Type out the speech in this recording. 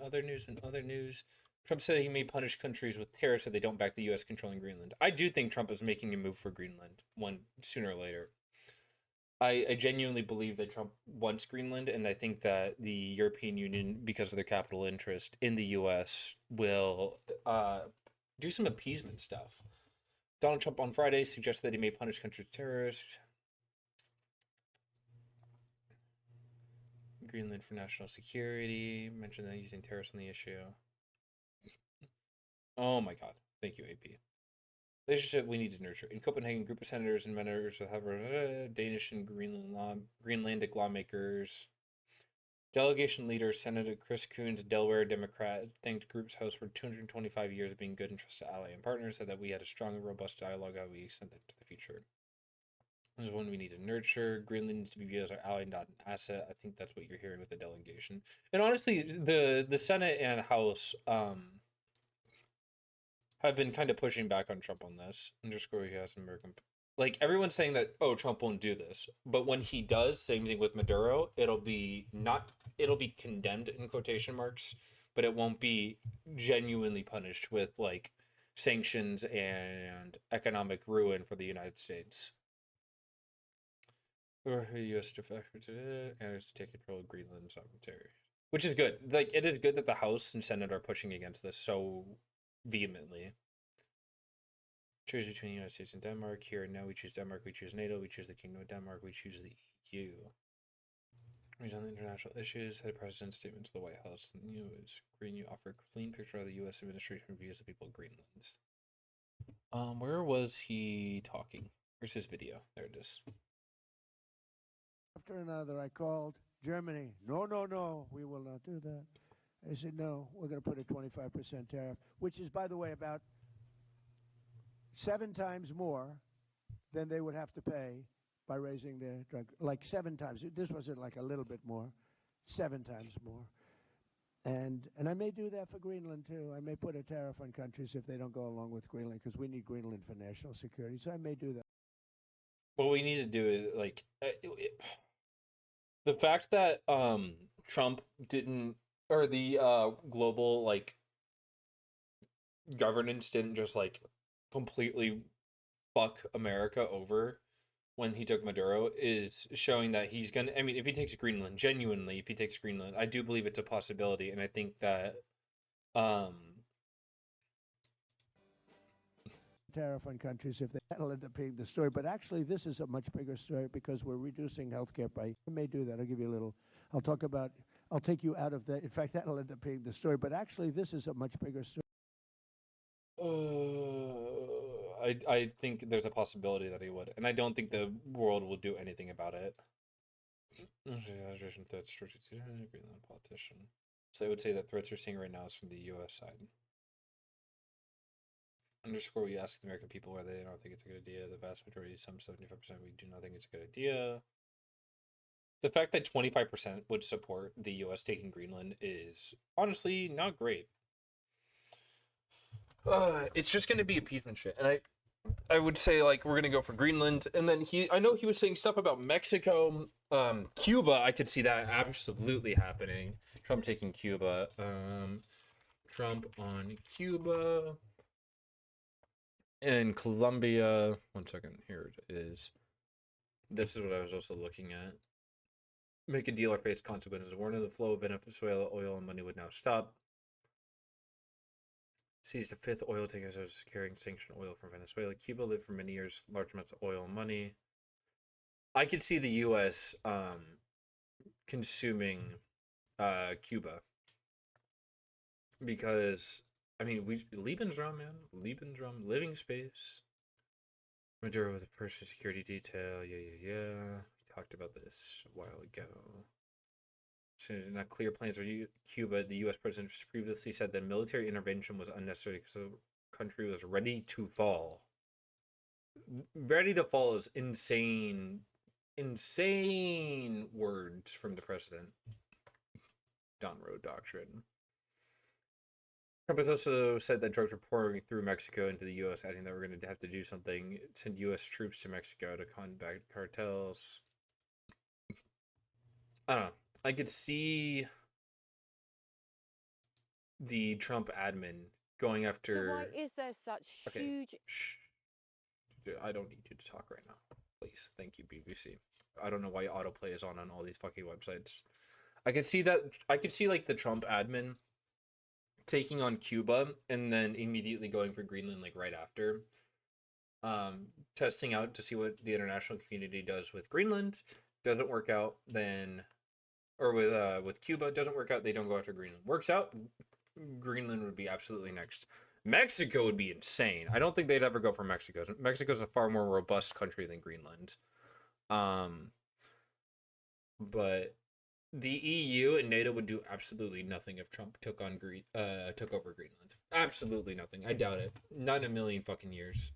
other news. Trump said he may punish countries with tariffs if they don't back the U.S. controlling Greenland. I do think Trump is making a move for Greenland one sooner or later. I genuinely believe that Trump wants Greenland, and I think that the European Union, because of their capital interest in the U.S., will do some appeasement stuff. Donald Trump on Friday suggested that he may punish countries with terrorists. Greenland for national security. Mentioned that using terrorists on the issue. Oh my God. Thank you, AP. Relationship we need to nurture. In Copenhagen, group of senators and members of Danish and Greenlandic lawmakers. Delegation leader Senator Chris Coons, Delaware Democrat, thanked group's host for 225 years of being good and trusted ally and partner, said that we had a strong and robust dialogue how we extend it to the future. This is one we need to nurture. Greenland needs to be viewed as our ally, not an asset. I think that's what you're hearing with the delegation. And honestly, the Senate and House have been kind of pushing back on Trump on this. Underscore he has American. Like everyone's saying that, oh, Trump won't do this, but when he does, same thing with Maduro, it'll be condemned in quotation marks, but it won't be genuinely punished with like sanctions and economic ruin for the United States. Or the U.S. defected and it's to take control of Greenland sovereignty, which is good. Like it is good that the House and Senate are pushing against this so vehemently. Choose between the United States and Denmark. Here and now we choose Denmark, we choose NATO, we choose the Kingdom of Denmark, we choose the EU. Based on the international issues, had a president's statement to the White House. The news Green You offer a clean picture of the U.S. administration views the people of Greenland. Where was he talking? Where's his video? There it is. After another, I called Germany. No, no, no, we will not do that. I said, no, we're going to put a 25% tariff, which is, by the way, about 7 times more than they would have to pay by raising the drug, like 7 times. This wasn't like a little bit more, 7 times more. And I may do that for Greenland, too. I may put a tariff on countries if they don't go along with Greenland, because we need Greenland for national security. So I may do that. What we need to do is, like, the fact that Trump didn't, or the global, like, governance didn't just, like, completely fuck America over when he took Maduro is showing that he's gonna, I mean, if he takes Greenland, genuinely, if he takes Greenland, I do believe it's a possibility, and I think that tariff on countries if that'll end up being the story. But actually, this is a much bigger story because we're reducing healthcare by. I may do that. I'll give you a little. I'll talk about. I'll take you out of that. In fact, that'll end up being the story. But actually, this is a much bigger story. I think there's a possibility that he would, and I don't think the world will do anything about it. Greenland politician. So I would say that threats we're seeing right now is from the U.S. side. Underscore, we ask the American people whether they don't think it's a good idea. The vast majority, some 75%, we do not think it's a good idea. The fact that 25% would support the U.S. taking Greenland is honestly not great. It's just going to be appeasement shit. And I would say, like, we're going to go for Greenland. And then I know he was saying stuff about Mexico. Cuba, I could see that absolutely happening. Trump taking Cuba. Trump on Cuba. And Colombia. 1 second. Here it is. This is what I was also looking at. Make a deal or face consequences. Warning the flow of Venezuela oil and money would now stop. Seized the 5th oil tanker that was carrying sanctioned oil from Venezuela. Cuba lived for many years, large amounts of oil and money. I could see the U.S. Consuming Cuba. Because, I mean, Lebensraum, man. Lebensraum, living space. Maduro with a personal security detail. Yeah. We talked about this a while ago. As not clear plans for Cuba, the U.S. president previously said that military intervention was unnecessary because the country was ready to fall. Ready to fall is insane words from the president. Don Road Doctrine. Trump has also said that drugs were pouring through Mexico into the U.S., adding that we're going to have to do something, send U.S. troops to Mexico to combat cartels. I don't know. I could see the Trump admin going So after. why is there such Okay, huge? shh. Dude, I don't need you to talk right now, please. Thank you, BBC. I don't know why autoplay is on all these fucking websites. I can see that. I could see like the Trump admin taking on Cuba and then immediately going for Greenland like right after. Testing out to see what the international community does with Greenland. Doesn't work out, then, or with Cuba doesn't work out, they don't go after Greenland. Works out, Greenland would be absolutely next. Mexico would be insane. I don't think they'd ever go for Mexico. Mexico's a far more robust country than Greenland. But the EU and NATO would do absolutely nothing if Trump took over Greenland. Absolutely nothing. I doubt it. Not in a million fucking years.